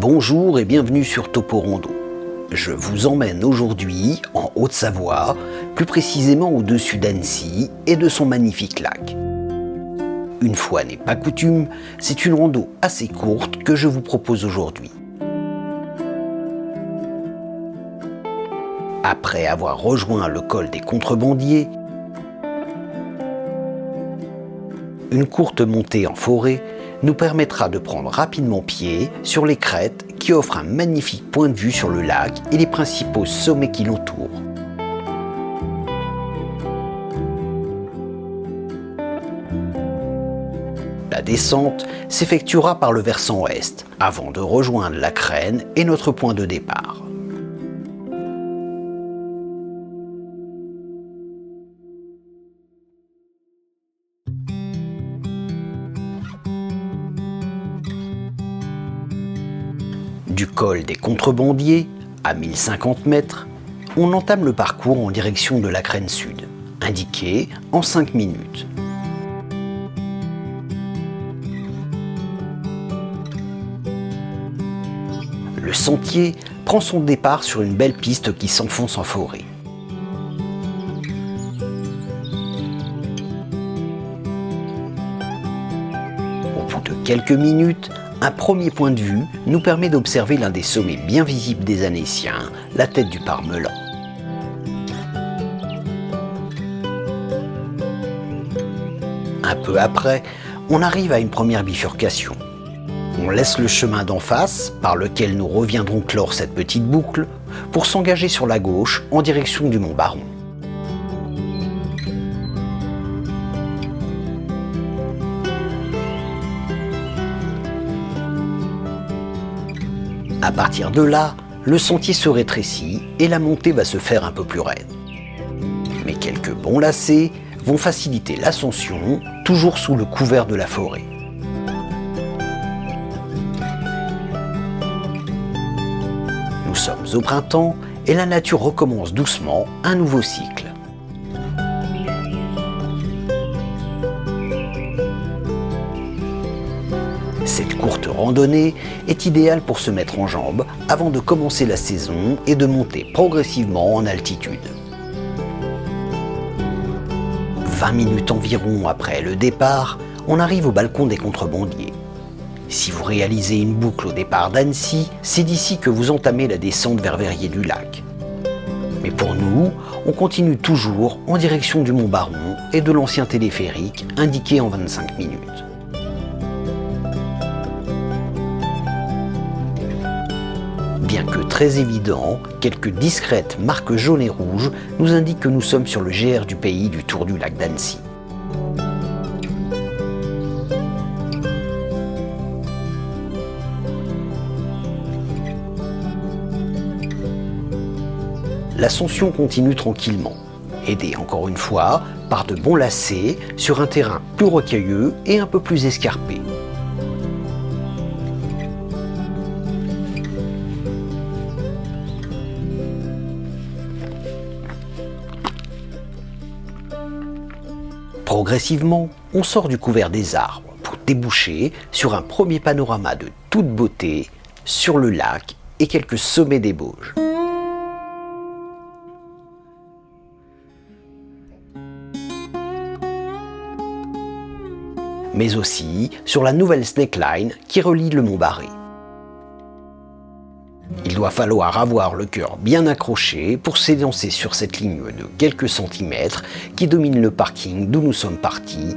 Bonjour et bienvenue sur Toporondo. Je vous emmène aujourd'hui en Haute-Savoie, plus précisément au-dessus d'Annecy et de son magnifique lac. Une fois n'est pas coutume, c'est une rando assez courte que je vous propose aujourd'hui. Après avoir rejoint le col des Contrebandiers, une courte montée en forêt nous permettra de prendre rapidement pied sur les crêtes qui offrent un magnifique point de vue sur le lac et les principaux sommets qui l'entourent. La descente s'effectuera par le versant ouest avant de rejoindre la Crène et notre point de départ. Du col des Contrebandiers, à 1050 mètres, on entame le parcours en direction de la Crène Sud, indiqué en 5 minutes. Le sentier prend son départ sur une belle piste qui s'enfonce en forêt. Au bout de quelques minutes, un premier point de vue nous permet d'observer l'un des sommets bien visibles des Annéciens, la tête du Parmelan. Un peu après, on arrive à une première bifurcation. On laisse le chemin d'en face, par lequel nous reviendrons clore cette petite boucle, pour s'engager sur la gauche en direction du Mont Baron. À partir de là, le sentier se rétrécit et la montée va se faire un peu plus raide. Mais quelques bons lacets vont faciliter l'ascension, toujours sous le couvert de la forêt. Nous sommes au printemps et la nature recommence doucement un nouveau cycle. Cette courte randonnée est idéale pour se mettre en jambes avant de commencer la saison et de monter progressivement en altitude. 20 minutes environ après le départ, on arrive au balcon des Contrebandiers. Si vous réalisez une boucle au départ d'Annecy, c'est d'ici que vous entamez la descente vers Verrier-du-Lac. Mais pour nous, on continue toujours en direction du Mont Baron et de l'ancien téléphérique indiqué en 25 minutes. Bien que très évident, quelques discrètes marques jaunes et rouges nous indiquent que nous sommes sur le GR du pays du Tour du lac d'Annecy. L'ascension continue tranquillement, aidée encore une fois par de bons lacets sur un terrain plus rocailleux et un peu plus escarpé. Progressivement, on sort du couvert des arbres pour déboucher sur un premier panorama de toute beauté sur le lac et quelques sommets des Bauges. Mais aussi sur la nouvelle Snake Line qui relie le Mont Barré. Il doit falloir avoir le cœur bien accroché pour s'élancer sur cette ligne de quelques centimètres qui domine le parking d'où nous sommes partis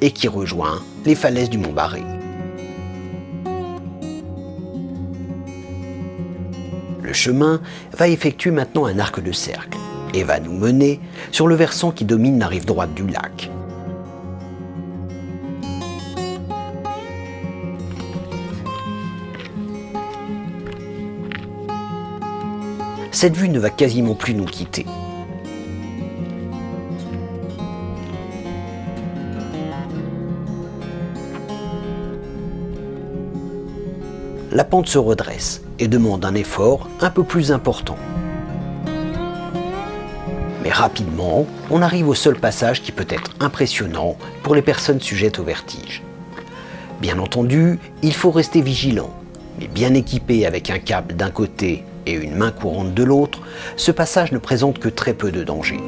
et qui rejoint les falaises du Mont Barré. Le chemin va effectuer maintenant un arc de cercle et va nous mener sur le versant qui domine la rive droite du lac. Cette vue ne va quasiment plus nous quitter. La pente se redresse et demande un effort un peu plus important. Mais rapidement, on arrive au seul passage qui peut être impressionnant pour les personnes sujettes au vertige. Bien entendu, il faut rester vigilant, mais bien équipé avec un câble d'un côté et une main courante de l'autre, ce passage ne présente que très peu de danger.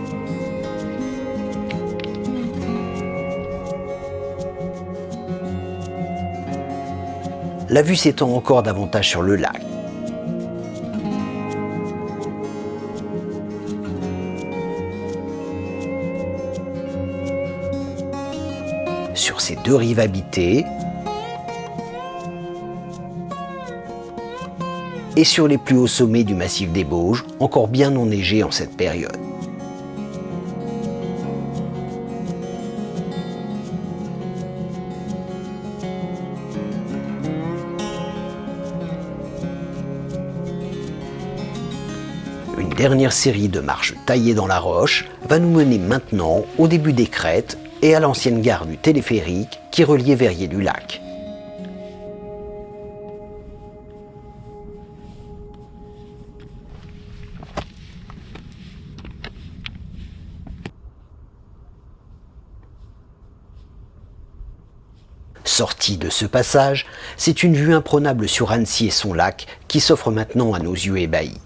La vue s'étend encore davantage sur le lac. Sur ses deux rives habitées et sur les plus hauts sommets du massif des Bauges, encore bien enneigés en cette période. Une dernière série de marches taillées dans la roche va nous mener maintenant au début des crêtes et à l'ancienne gare du téléphérique qui reliait Verrier-du-Lac. Sortie de ce passage, c'est une vue imprenable sur Annecy et son lac qui s'offre maintenant à nos yeux ébahis.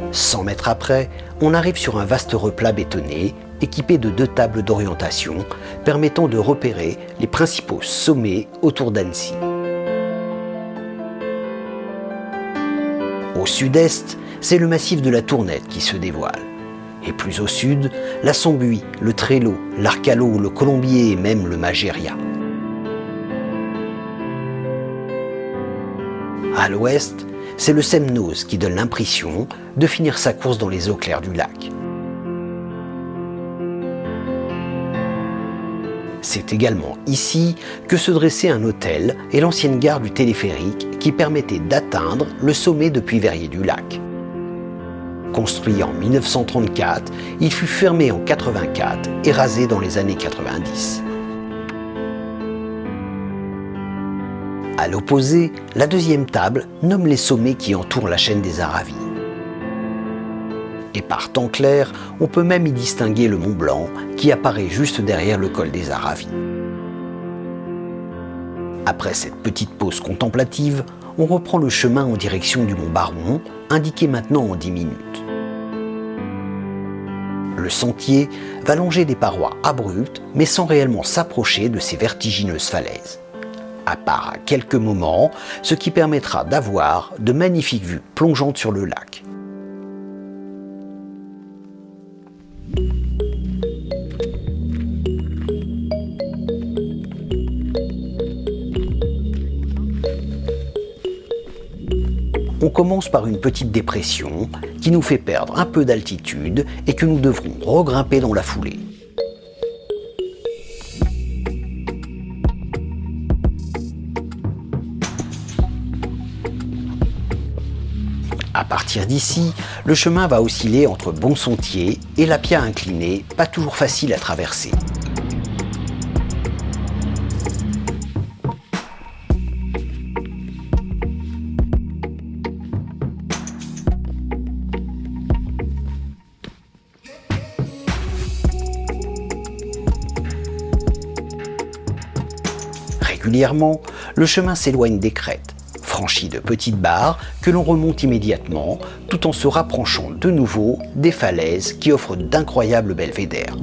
« 100 mètres après, on arrive sur un vaste replat bétonné, équipé de 2 tables d'orientation, permettant de repérer les principaux sommets autour d'Annecy. Au sud-est, c'est le massif de la Tournette qui se dévoile. Et plus au sud, la Sambuie, le Trello, l'Arcalo, le Colombier et même le Magéria. À l'ouest, c'est le Semnoz qui donne l'impression de finir sa course dans les eaux claires du lac. C'est également ici que se dressait un hôtel et l'ancienne gare du téléphérique qui permettait d'atteindre le sommet depuis Verrier-du-Lac. Construit en 1934, il fut fermé en 1984 et rasé dans les années 90. À l'opposé, la deuxième table nomme les sommets qui entourent la chaîne des Aravis. Et par temps clair, on peut même y distinguer le Mont Blanc qui apparaît juste derrière le col des Aravis. Après cette petite pause contemplative, on reprend le chemin en direction du Mont Baron, indiqué maintenant en 10 minutes. Le sentier va longer des parois abruptes, mais sans réellement s'approcher de ces vertigineuses falaises. À part à quelques moments, ce qui permettra d'avoir de magnifiques vues plongeantes sur le lac. On commence par une petite dépression qui nous fait perdre un peu d'altitude et que nous devrons regrimper dans la foulée. À partir d'ici, le chemin va osciller entre bons sentiers et l'Appia incliné, pas toujours facile à traverser. Régulièrement, le chemin s'éloigne des crêtes, franchi de petites barres que l'on remonte immédiatement, tout en se rapprochant de nouveau des falaises qui offrent d'incroyables belvédères.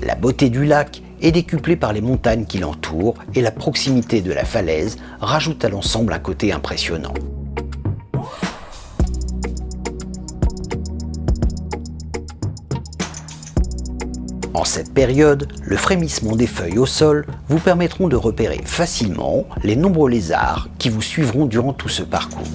La beauté du lac est décuplée par les montagnes qui l'entourent et la proximité de la falaise rajoute à l'ensemble un côté impressionnant. En cette période, le frémissement des feuilles au sol vous permettront de repérer facilement les nombreux lézards qui vous suivront durant tout ce parcours.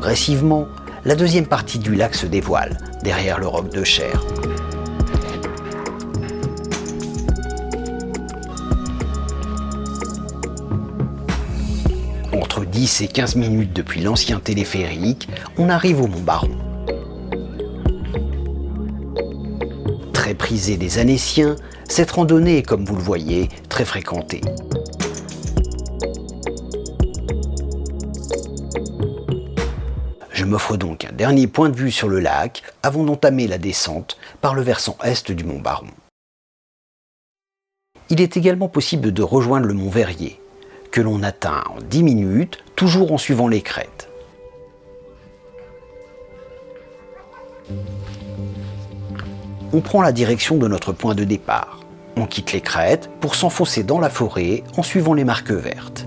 progressivement, la deuxième partie du lac se dévoile, derrière le roc de Cher. Entre 10 et 15 minutes depuis l'ancien téléphérique, on arrive au Mont Baron. Très prisée des Annéciens, cette randonnée est, comme vous le voyez, très fréquentée. Je m'offre donc un dernier point de vue sur le lac avant d'entamer la descente par le versant est du Mont Baron. Il est également possible de rejoindre le Mont Verrier, que l'on atteint en 10 minutes, toujours en suivant les crêtes. On prend la direction de notre point de départ. On quitte les crêtes pour s'enfoncer dans la forêt en suivant les marques vertes.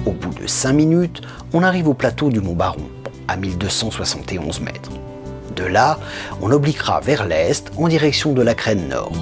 Au bout de 5 minutes, on arrive au plateau du Mont Baron, à 1271 mètres. De là, on obliquera vers l'est en direction de la crête nord.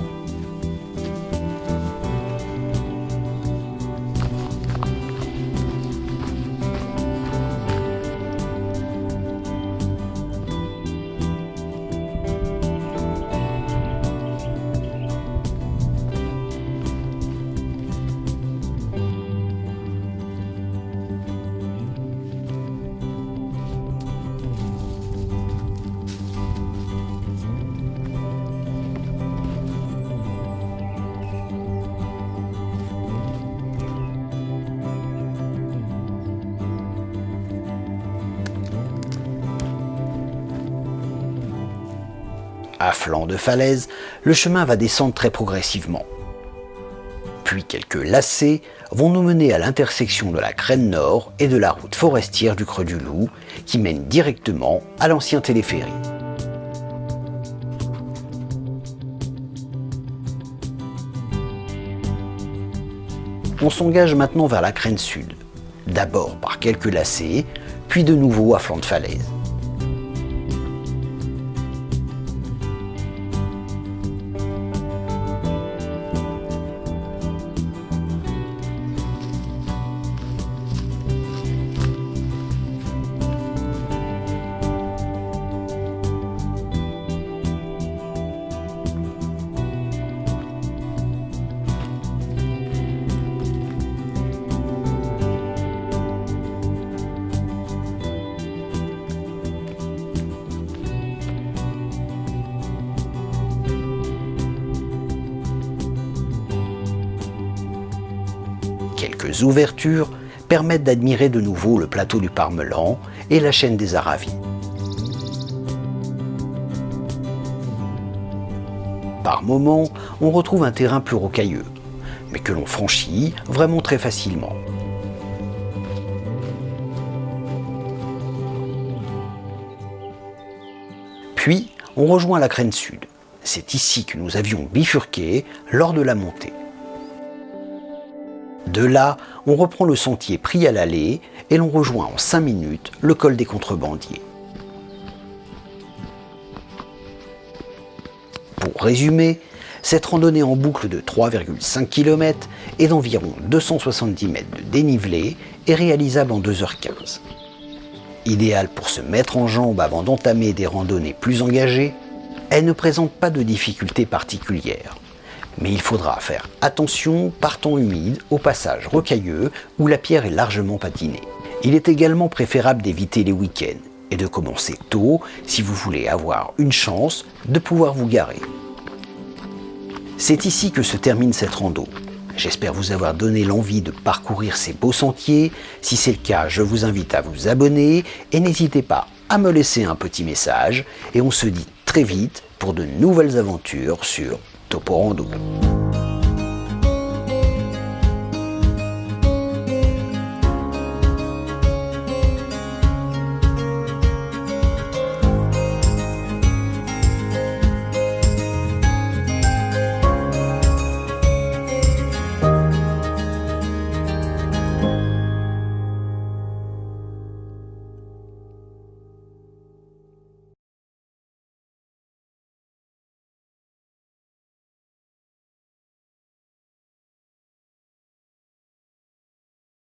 À flanc de falaise, le chemin va descendre très progressivement. Puis quelques lacets vont nous mener à l'intersection de la crête nord et de la route forestière du Creux du Loup qui mène directement à l'ancien téléphérique. On s'engage maintenant vers la crête sud, d'abord par quelques lacets, puis de nouveau à flanc de falaise. Quelques ouvertures permettent d'admirer de nouveau le plateau du Parmelan et la chaîne des Aravis. Par moments, on retrouve un terrain plus rocailleux, mais que l'on franchit vraiment très facilement. Puis, on rejoint la crête sud. C'est ici que nous avions bifurqué lors de la montée. De là, on reprend le sentier pris à l'allée et l'on rejoint en 5 minutes le col des Contrebandiers. Pour résumer, cette randonnée en boucle de 3,5 km et d'environ 270 mètres de dénivelé est réalisable en 2h15. Idéale pour se mettre en jambes avant d'entamer des randonnées plus engagées, elle ne présente pas de difficultés particulières. Mais il faudra faire attention par temps humide au passage rocailleux où la pierre est largement patinée. Il est également préférable d'éviter les week-ends et de commencer tôt si vous voulez avoir une chance de pouvoir vous garer. C'est ici que se termine cette rando. J'espère vous avoir donné l'envie de parcourir ces beaux sentiers. Si c'est le cas, je vous invite à vous abonner et n'hésitez pas à me laisser un petit message. Et on se dit très vite pour de nouvelles aventures sur Toporando.